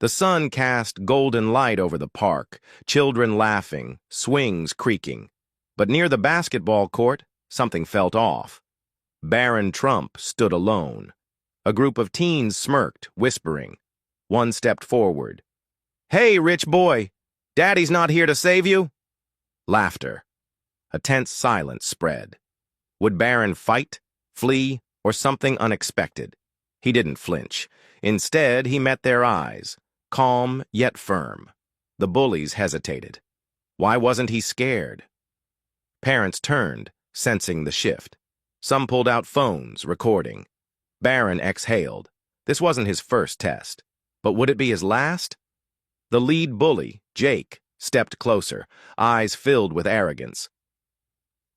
The sun cast golden light over the park, children laughing, swings creaking. But near the basketball court, something felt off. Barron Trump stood alone. A group of teens smirked, whispering. One stepped forward. "Hey, rich boy, Daddy's not here to save you?" Laughter. A tense silence spread. Would Barron fight, flee, or something unexpected? He didn't flinch. Instead, he met their eyes, calm yet firm. The bullies hesitated. Why wasn't he scared? Parents turned, sensing the shift. Some pulled out phones, recording. Barron exhaled. This wasn't his first test. But would it be his last? The lead bully, Jake, stepped closer, eyes filled with arrogance.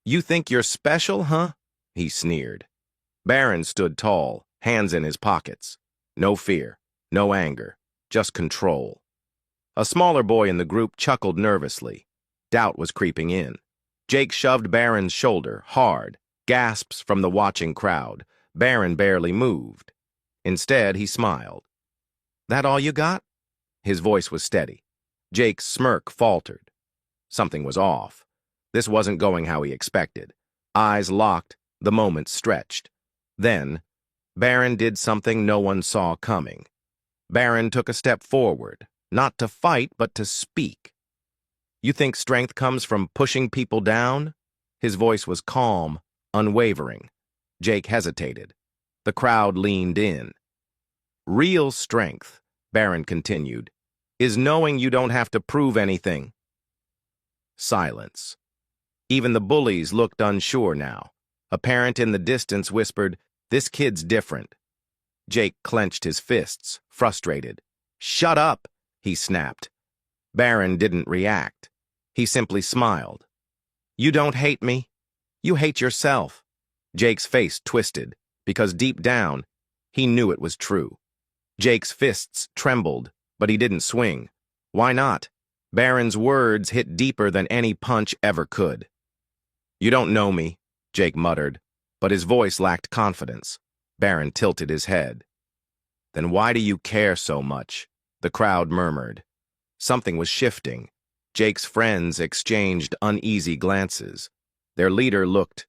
"You think you're special, huh?" he sneered. Barron stood tall, hands in his pockets. No fear, no anger, just control. A smaller boy in the group chuckled nervously. Doubt was creeping in. Jake shoved Barron's shoulder, hard, gasps from the watching crowd. Barron barely moved. Instead, he smiled. "That all you got?" His voice was steady. Jake's smirk faltered. Something was off. This wasn't going how he expected. Eyes locked, the moment stretched. Then, Barron did something no one saw coming. Barron took a step forward, not to fight, but to speak. "You think strength comes from pushing people down?" His voice was calm, unwavering. Jake hesitated. The crowd leaned in. "Real strength," Barron continued, "is knowing you don't have to prove anything." Silence. Even the bullies looked unsure now. A parent in the distance whispered, "This kid's different." Jake clenched his fists, frustrated. "Shut up," he snapped. Barron didn't react. He simply smiled. "You don't hate me. You hate yourself." Jake's face twisted, because deep down, he knew it was true. Jake's fists trembled, but he didn't swing. Why not? Barron's words hit deeper than any punch ever could. "You don't know me," Jake muttered, but his voice lacked confidence. Barron tilted his head. "Then why do you care so much?" The crowd murmured. Something was shifting. Jake's friends exchanged uneasy glances. Their leader looked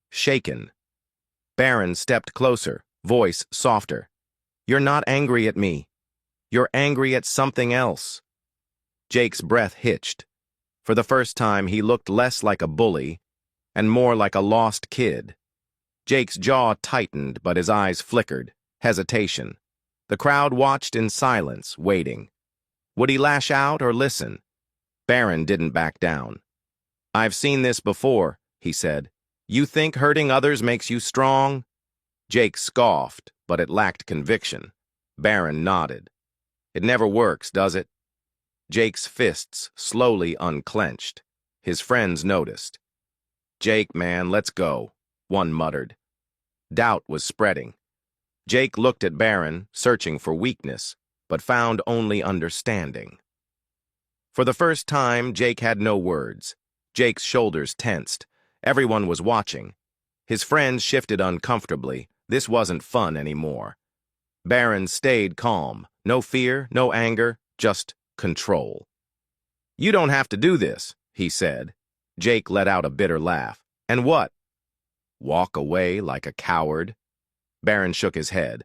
shaken. Barron stepped closer, voice softer. "You're not angry at me. You're angry at something else." Jake's breath hitched. For the first time, he looked less like a bully and more like a lost kid. Jake's jaw tightened, but his eyes flickered. Hesitation. The crowd watched in silence, waiting. Would he lash out or listen? Barron didn't back down. "I've seen this before," he said. "You think hurting others makes you strong?" Jake scoffed, but it lacked conviction. Barron nodded. "It never works, does it?" Jake's fists slowly unclenched. His friends noticed. "Jake, man, let's go," one muttered. Doubt was spreading. Jake looked at Barron, searching for weakness, but found only understanding. For the first time, Jake had no words. Jake's shoulders tensed. Everyone was watching. His friends shifted uncomfortably. This wasn't fun anymore. Barron stayed calm. No fear, no anger, just control. "You don't have to do this," he said. Jake let out a bitter laugh. "And what? Walk away like a coward?" Barron shook his head.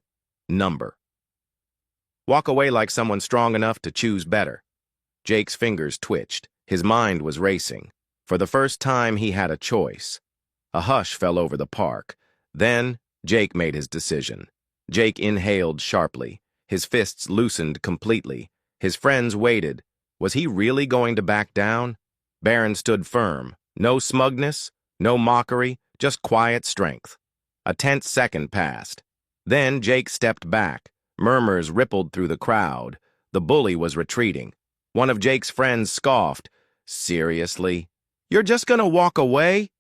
"Number. Walk away like someone strong enough to choose better." Jake's fingers twitched. His mind was racing. For the first time, he had a choice. A hush fell over the park. Then, Jake made his decision. Jake inhaled sharply. His fists loosened completely. His friends waited. Was he really going to back down? Barron stood firm. No smugness, no mockery, just quiet strength. A tense second passed. Then Jake stepped back. Murmurs rippled through the crowd. The bully was retreating. One of Jake's friends scoffed. "Seriously? You're just gonna walk away?"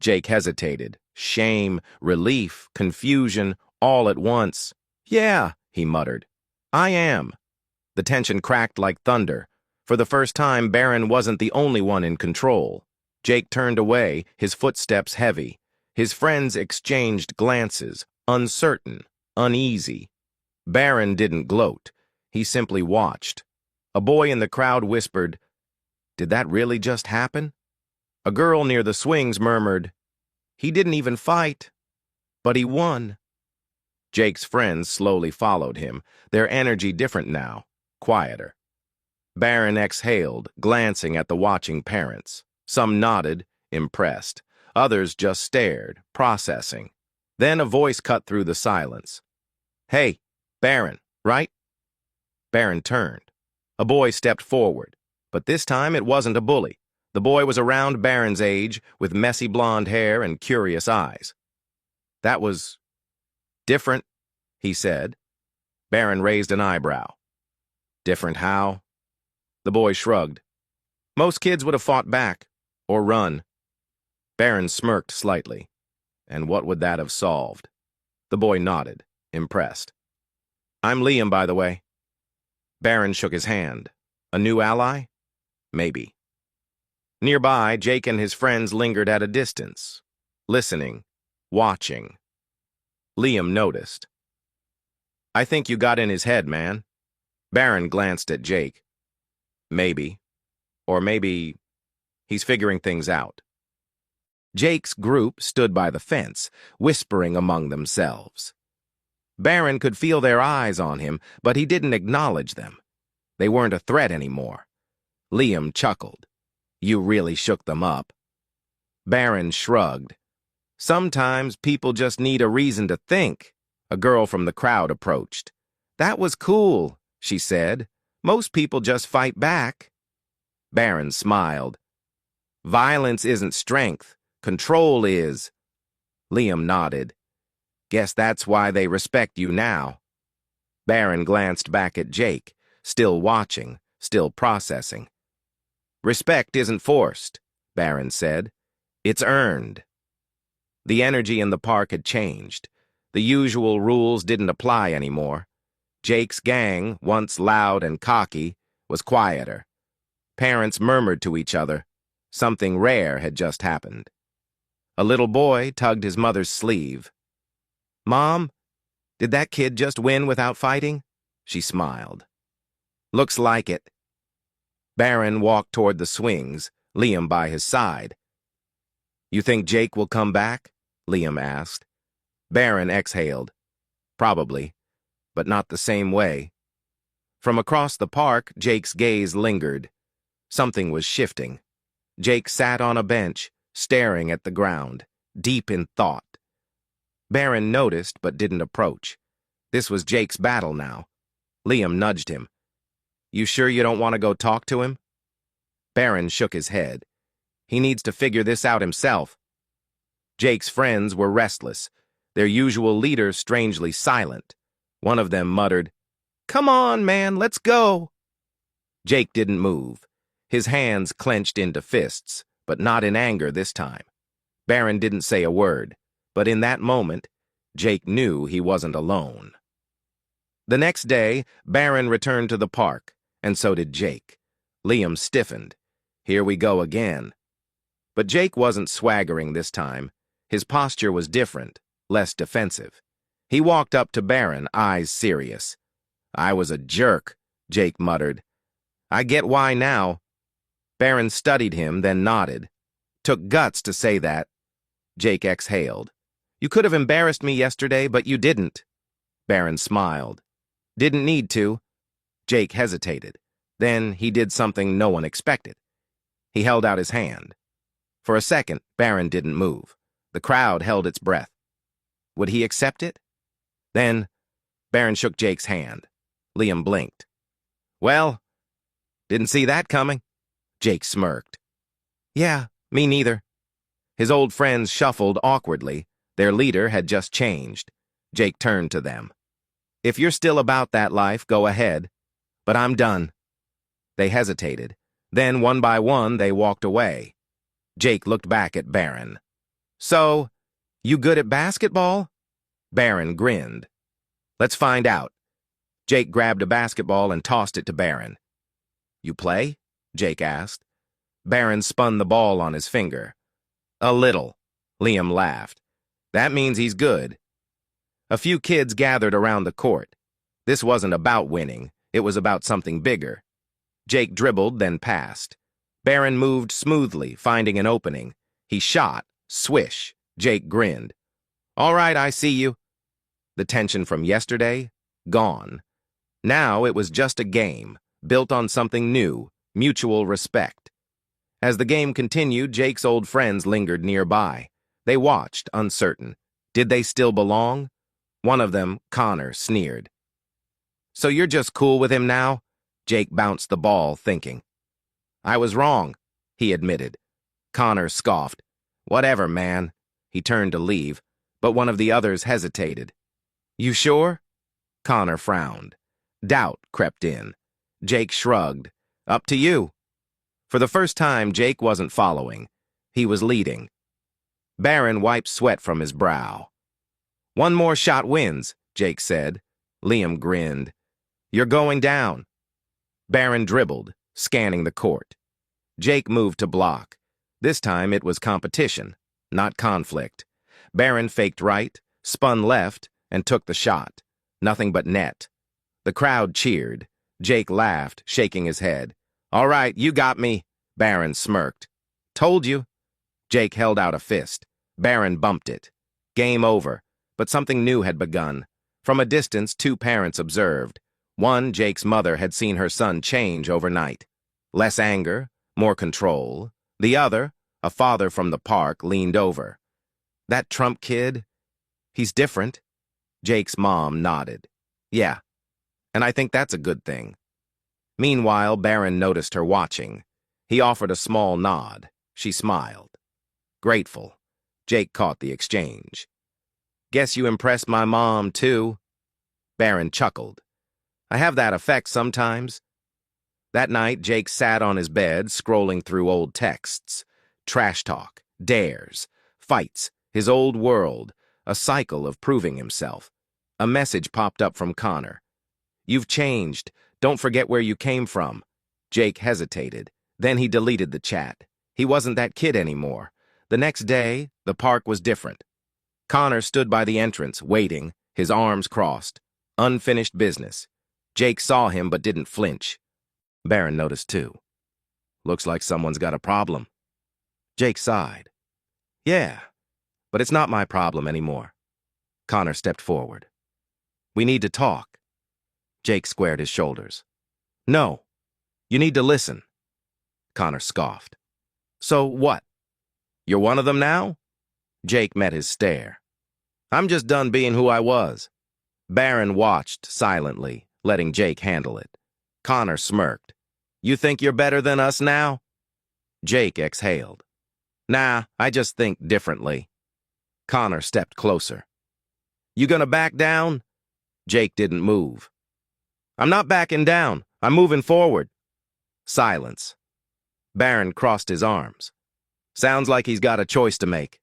Jake hesitated. Shame, relief, confusion, all at once. "Yeah," he muttered. "I am." The tension cracked like thunder. For the first time, Barron wasn't the only one in control. Jake turned away, his footsteps heavy. His friends exchanged glances, uncertain, uneasy. Barron didn't gloat. He simply watched. A boy in the crowd whispered, "Did that really just happen?" A girl near the swings murmured, "He didn't even fight, but he won." Jake's friends slowly followed him, their energy different now, quieter. Barron exhaled, glancing at the watching parents. Some nodded, impressed. Others just stared, processing. Then a voice cut through the silence. "Hey, Barron, right?" Barron turned. A boy stepped forward, but this time it wasn't a bully. The boy was around Barron's age, with messy blonde hair and curious eyes. "That was different," he said. Barron raised an eyebrow. "Different how?" The boy shrugged. "Most kids would have fought back, or run." Barron smirked slightly. "And what would that have solved?" The boy nodded, impressed. "I'm Liam, by the way." Barron shook his hand. "A new ally? Maybe." Nearby, Jake and his friends lingered at a distance, listening, watching. Liam noticed. "I think you got in his head, man." Barron glanced at Jake. "Maybe. Or maybe he's figuring things out." Jake's group stood by the fence, whispering among themselves. Barron could feel their eyes on him, but he didn't acknowledge them. They weren't a threat anymore. Liam chuckled. "You really shook them up." Barron shrugged. "Sometimes people just need a reason to think." A girl from the crowd approached. "That was cool," she said. "Most people just fight back." Barron smiled. "Violence isn't strength. Control is." Liam nodded. "Guess that's why they respect you now." Barron glanced back at Jake, still watching, still processing. "Respect isn't forced," Barron said. "It's earned." The energy in the park had changed. The usual rules didn't apply anymore. Jake's gang, once loud and cocky, was quieter. Parents murmured to each other. Something rare had just happened. A little boy tugged his mother's sleeve. "Mom, did that kid just win without fighting?" She smiled. "Looks like it." Barron walked toward the swings, Liam by his side. "You think Jake will come back?" Liam asked. Barron exhaled. "Probably, but not the same way." From across the park, Jake's gaze lingered. Something was shifting. Jake sat on a bench, staring at the ground, deep in thought. Barron noticed but didn't approach. This was Jake's battle now. Liam nudged him. "You sure you don't want to go talk to him?" Barron shook his head. "He needs to figure this out himself." Jake's friends were restless, their usual leader strangely silent. One of them muttered, "Come on, man, let's go." Jake didn't move. His hands clenched into fists, but not in anger this time. Barron didn't say a word, but in that moment, Jake knew he wasn't alone. The next day, Barron returned to the park, and so did Jake. Liam stiffened. Here we go again. But Jake wasn't swaggering this time. His posture was different, less defensive. He walked up to Barron, eyes serious. "I was a jerk," Jake muttered. "I get why now." Barron studied him, then nodded. "Took guts to say that." Jake exhaled. "You could have embarrassed me yesterday, but you didn't." Barron smiled. "Didn't need to." Jake hesitated. Then he did something no one expected. He held out his hand. For a second, Barron didn't move. The crowd held its breath. Would he accept it? Then, Barron shook Jake's hand. Liam blinked. "Well, didn't see that coming." Jake smirked. "Yeah, me neither." His old friends shuffled awkwardly. Their leader had just changed. Jake turned to them. "If you're still about that life, go ahead. But I'm done." They hesitated. Then, one by one, they walked away. Jake looked back at Barron. "So, you good at basketball?" Barron grinned. "Let's find out." Jake grabbed a basketball and tossed it to Barron. "You play?" Jake asked. Barron spun the ball on his finger. "A little." Liam laughed. "That means he's good." A few kids gathered around the court. This wasn't about winning. It was about something bigger. Jake dribbled, then passed. Barron moved smoothly, finding an opening. He shot. Swish. Jake grinned. All right, I see you. The tension from yesterday? Gone. Now it was just a game, built on something new, mutual respect. As the game continued, Jake's old friends lingered nearby. They watched, uncertain. Did they still belong? One of them, Connor, sneered. So you're just cool with him now? Jake bounced the ball, thinking. I was wrong, he admitted. Connor scoffed. Whatever, man. He turned to leave, but one of the others hesitated. You sure? Connor frowned. Doubt crept in. Jake shrugged. Up to you. For the first time, Jake wasn't following. He was leading. Barron wiped sweat from his brow. One more shot wins, Jake said. Liam grinned. You're going down. Barron dribbled, scanning the court. Jake moved to block. This time it was competition, not conflict. Barron faked right, spun left, and took the shot. Nothing but net. The crowd cheered. Jake laughed, shaking his head. All right, you got me. Barron smirked. Told you. Jake held out a fist. Barron bumped it. Game over, but something new had begun. From a distance, two parents observed. One, Jake's mother, had seen her son change overnight. Less anger, more control. The other, a father from the park, leaned over. That Trump kid? He's different. Jake's mom nodded. Yeah, and I think that's a good thing. Meanwhile, Barron noticed her watching. He offered a small nod. She smiled. Grateful. Jake caught the exchange. Guess you impressed my mom, too. Barron chuckled. I have that effect sometimes. That night, Jake sat on his bed, scrolling through old texts. Trash talk, dares, fights, his old world, a cycle of proving himself. A message popped up from Connor. You've changed. Don't forget where you came from. Jake hesitated. Then he deleted the chat. He wasn't that kid anymore. The next day, the park was different. Connor stood by the entrance, waiting, his arms crossed. Unfinished business. Jake saw him but didn't flinch. Barron noticed too. Looks like someone's got a problem. Jake sighed. Yeah, but it's not my problem anymore. Connor stepped forward. We need to talk. Jake squared his shoulders. No, you need to listen. Connor scoffed. So what? You're one of them now? Jake met his stare. I'm just done being who I was. Barron watched silently, letting Jake handle it. Connor smirked. You think you're better than us now? Jake exhaled. Nah, I just think differently. Connor stepped closer. You gonna back down? Jake didn't move. I'm not backing down. I'm moving forward. Silence. Barron crossed his arms. Sounds like he's got a choice to make.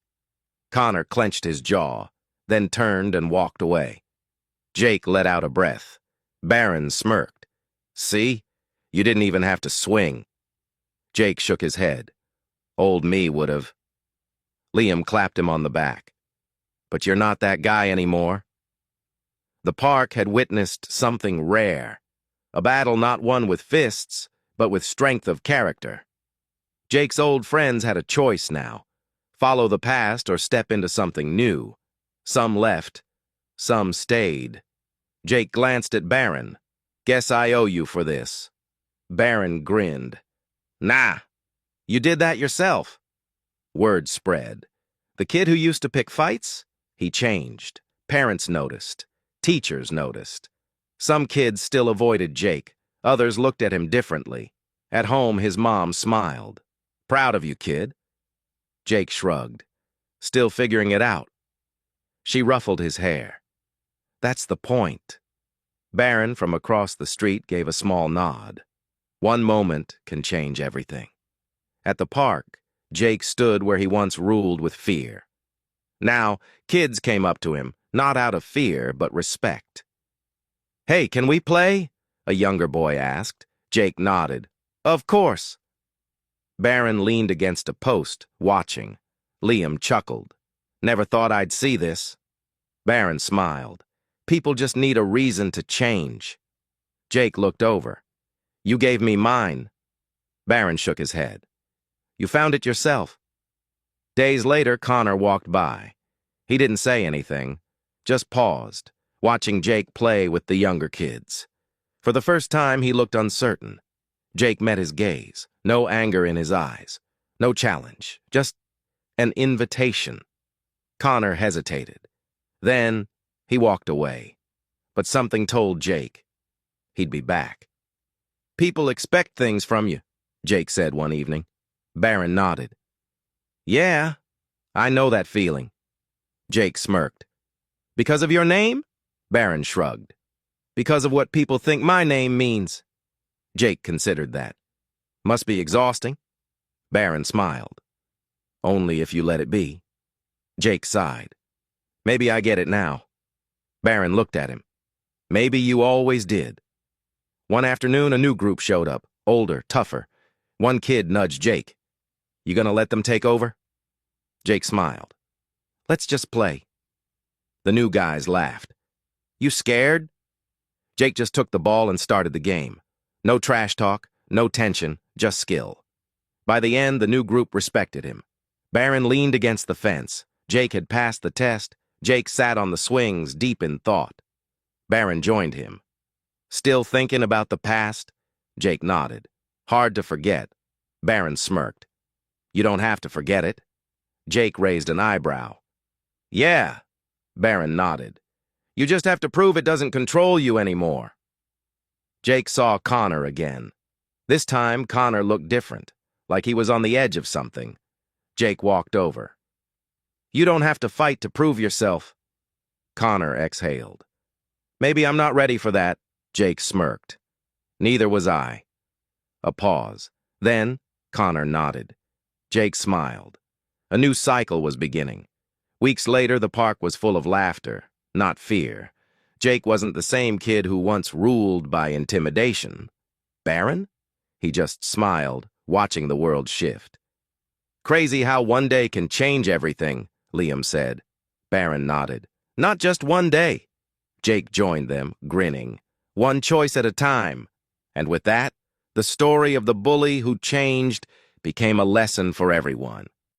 Connor clenched his jaw, then turned and walked away. Jake let out a breath. Barron smirked. See? You didn't even have to swing. Jake shook his head. Old me would have. Liam clapped him on the back. But you're not that guy anymore. The park had witnessed something rare. A battle not won with fists, but with strength of character. Jake's old friends had a choice now. Follow the past or step into something new. Some left. Some stayed. Jake glanced at Barron. Guess I owe you for this. Barron grinned. Nah, you did that yourself. Word spread. The kid who used to pick fights? He changed. Parents noticed. Teachers noticed. Some kids still avoided Jake. Others looked at him differently. At home, his mom smiled. Proud of you, kid. Jake shrugged. Still figuring it out. She ruffled his hair. That's the point. Barron from across the street gave a small nod. One moment can change everything. At the park, Jake stood where he once ruled with fear. Now, kids came up to him, not out of fear, but respect. Hey, can we play? A younger boy asked. Jake nodded. Of course. Barron leaned against a post, watching. Liam chuckled. Never thought I'd see this. Barron smiled. People just need a reason to change. Jake looked over. You gave me mine. Barron shook his head. You found it yourself. Days later, Connor walked by. He didn't say anything, just paused, watching Jake play with the younger kids. For the first time, he looked uncertain. Jake met his gaze, no anger in his eyes, no challenge, just an invitation. Connor hesitated. Then he walked away. But something told Jake he'd be back. People expect things from you, Jake said one evening. Barron nodded. Yeah, I know that feeling. Jake smirked. Because of your name? Barron shrugged. Because of what people think my name means. Jake considered that. Must be exhausting. Barron smiled. Only if you let it be. Jake sighed. Maybe I get it now. Barron looked at him. Maybe you always did. One afternoon, a new group showed up, older, tougher. One kid nudged Jake. You gonna let them take over? Jake smiled. Let's just play. The new guys laughed. You scared? Jake just took the ball and started the game. No trash talk, no tension, just skill. By the end, the new group respected him. Barron leaned against the fence. Jake had passed the test. Jake sat on the swings, deep in thought. Barron joined him. Still thinking about the past? Jake nodded. Hard to forget. Barron smirked. You don't have to forget it. Jake raised an eyebrow. Yeah, Barron nodded. You just have to prove it doesn't control you anymore. Jake saw Connor again. This time, Connor looked different, like he was on the edge of something. Jake walked over. You don't have to fight to prove yourself. Connor exhaled. Maybe I'm not ready for that, Jake smirked. Neither was I. A pause. Then, Connor nodded. Jake smiled. A new cycle was beginning. Weeks later, the park was full of laughter, not fear. Jake wasn't the same kid who once ruled by intimidation. Barron? He just smiled, watching the world shift. Crazy how one day can change everything, Liam said. Barron nodded. Not just one day. Jake joined them, grinning. One choice at a time. And with that, the story of the bully who changed became a lesson for everyone.